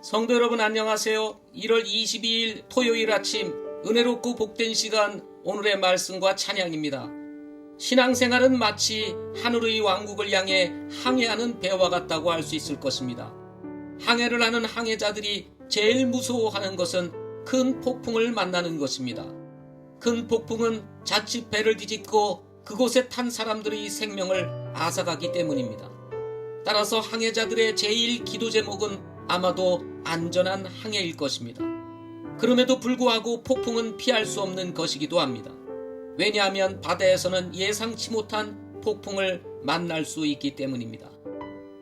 성도 여러분 안녕하세요. 1월 22일 토요일 아침 은혜롭고 복된 시간 오늘의 말씀과 찬양입니다. 신앙생활은 마치 하늘의 왕국을 향해 항해하는 배와 같다고 할 수 있을 것입니다. 항해를 하는 항해자들이 제일 무서워하는 것은 큰 폭풍을 만나는 것입니다. 큰 폭풍은 자칫 배를 뒤집고 그곳에 탄 사람들의 생명을 앗아가기 때문입니다. 따라서 항해자들의 제일 기도 제목은 아마도 안전한 항해일 것입니다. 그럼에도 불구하고 폭풍은 피할 수 없는 것이기도 합니다. 왜냐하면 바다에서는 예상치 못한 폭풍을 만날 수 있기 때문입니다.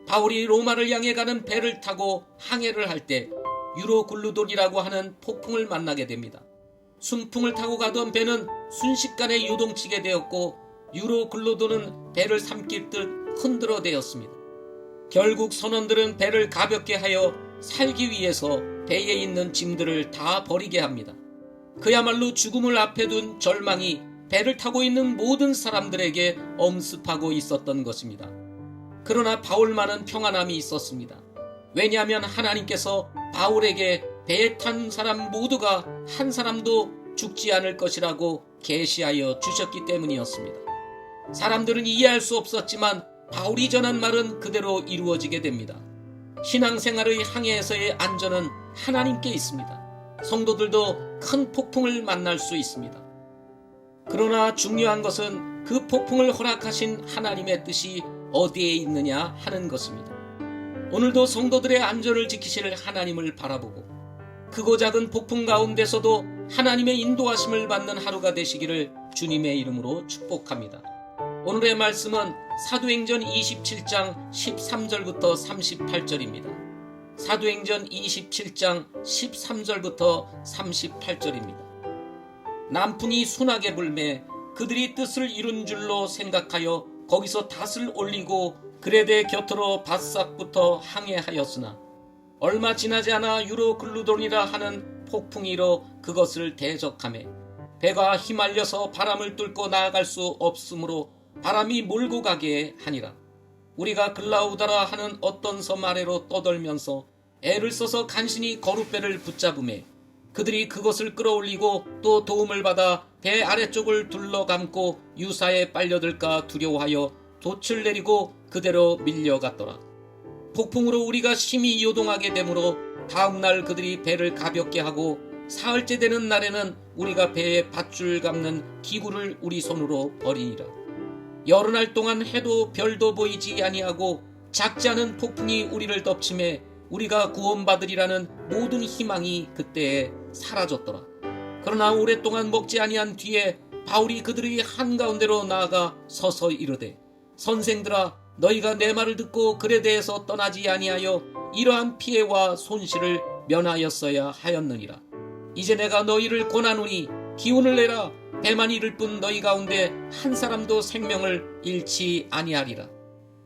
바울이 로마를 향해 가는 배를 타고 항해를 할 때 유로글루돈이라고 하는 폭풍을 만나게 됩니다. 순풍을 타고 가던 배는 순식간에 요동치게 되었고 유로글루돈은 배를 삼킬 듯 흔들어대었습니다. 결국 선원들은 배를 가볍게 하여 살기 위해서 배에 있는 짐들을 다 버리게 합니다. 그야말로 죽음을 앞에 둔 절망이 배를 타고 있는 모든 사람들에게 엄습하고 있었던 것입니다. 그러나 바울만은 평안함이 있었습니다. 왜냐하면 하나님께서 바울에게 배에 탄 사람 모두가 한 사람도 죽지 않을 것이라고 계시하여 주셨기 때문이었습니다. 사람들은 이해할 수 없었지만 바울이 전한 말은 그대로 이루어지게 됩니다. 신앙생활의 항해에서의 안전은 하나님께 있습니다. 성도들도 큰 폭풍을 만날 수 있습니다. 그러나 중요한 것은 그 폭풍을 허락하신 하나님의 뜻이 어디에 있느냐 하는 것입니다. 오늘도 성도들의 안전을 지키실 하나님을 바라보고 크고 작은 폭풍 가운데서도 하나님의 인도하심을 받는 하루가 되시기를 주님의 이름으로 축복합니다. 오늘의 말씀은 사도행전 27장 13절부터 38절입니다. 사도행전 27장 13절부터 38절입니다. 남풍이 순하게 불매 그들이 뜻을 이룬 줄로 생각하여 거기서 닷을 올리고 그레데 곁으로 바싹부터 항해하였으나 얼마 지나지 않아 유로글루돈이라 하는 폭풍이로 그것을 대적하매 배가 휘말려서 바람을 뚫고 나아갈 수 없으므로 바람이 몰고 가게 하니라. 우리가 글라우다라 하는 어떤 섬 아래로 떠돌면서 애를 써서 간신히 거룻배를 붙잡음에 그들이 그것을 끌어올리고 또 도움을 받아 배 아래쪽을 둘러감고 유사에 빨려들까 두려워하여 돛을 내리고 그대로 밀려갔더라. 폭풍으로 우리가 심히 요동하게 되므로 다음날 그들이 배를 가볍게 하고 사흘째 되는 날에는 우리가 배에 밧줄 감는 기구를 우리 손으로 버리니라. 여러 날 동안 해도 별도 보이지 아니하고 작지 않은 폭풍이 우리를 덮침에 우리가 구원받으리라는 모든 희망이 그때에 사라졌더라. 그러나 오랫동안 먹지 아니한 뒤에 바울이 그들의 한가운데로 나아가 서서 이르되 선생들아 너희가 내 말을 듣고 그레데에서 떠나지 아니하여 이러한 피해와 손실을 면하였어야 하였느니라. 이제 내가 너희를 권하노니 기운을 내라. 배만 잃을 뿐 너희 가운데 한 사람도 생명을 잃지 아니하리라.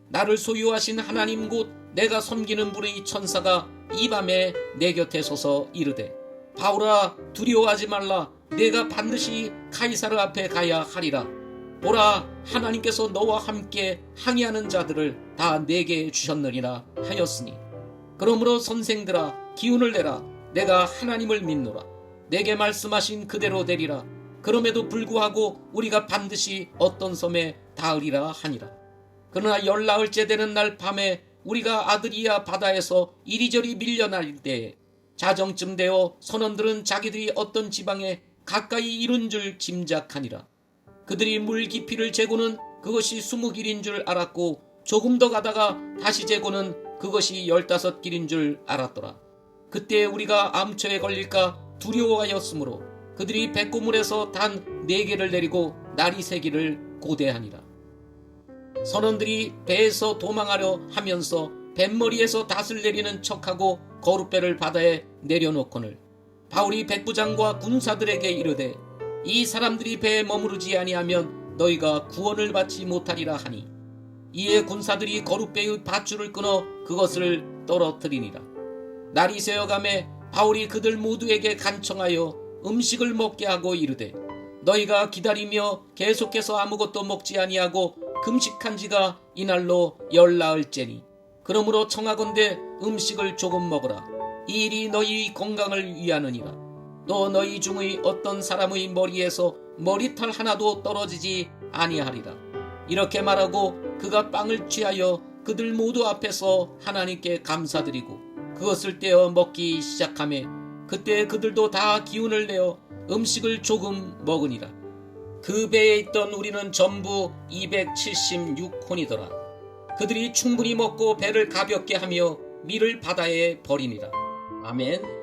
나를 소유하신 하나님 곧 내가 섬기는 분의 천사가 이 밤에 내 곁에 서서 이르되 바울아 두려워하지 말라. 내가 반드시 카이사르 앞에 가야 하리라. 보라 하나님께서 너와 함께 항해하는 자들을 다 내게 주셨느니라 하였으니 그러므로 선생들아 기운을 내라. 내가 하나님을 믿노라. 내게 말씀하신 그대로 되리라. 그럼에도 불구하고 우리가 반드시 어떤 섬에 닿으리라 하니라. 그러나 열나흘째 되는 날 밤에 우리가 아드리아 바다에서 이리저리 밀려날 때에 자정쯤 되어 선원들은 자기들이 어떤 지방에 가까이 이른 줄 짐작하니라. 그들이 물 깊이를 재고는 그것이 20길인 줄 알았고 조금 더 가다가 다시 재고는 그것이 15길인 줄 알았더라. 그때 우리가 암초에 걸릴까 두려워하였으므로 그들이 백고물에서 단 4개를 내리고 날이 새기를 고대하니라. 선원들이 배에서 도망하려 하면서 뱃머리에서 닷을 내리는 척하고 거룻배를 바다에 내려놓거늘 바울이 백부장과 군사들에게 이르되 이 사람들이 배에 머무르지 아니하면 너희가 구원을 받지 못하리라 하니 이에 군사들이 거룻배의 밧줄을 끊어 그것을 떨어뜨리니라. 날이 새어가매 바울이 그들 모두에게 간청하여 음식을 먹게 하고 이르되 너희가 기다리며 계속해서 아무것도 먹지 아니하고 금식한 지가 이날로 열나흘째니 그러므로 청하건대 음식을 조금 먹으라. 이 일이 너희 건강을 위하느니라. 또 너희 중의 어떤 사람의 머리에서 머리털 하나도 떨어지지 아니하리라. 이렇게 말하고 그가 빵을 취하여 그들 모두 앞에서 하나님께 감사드리고 그것을 떼어 먹기 시작하매 그때 그들도 다 기운을 내어 음식을 조금 먹으니라. 그 배에 있던 우리는 전부 276혼이더라. 그들이 충분히 먹고 배를 가볍게 하며 밀을 바다에 버리니라. 아멘.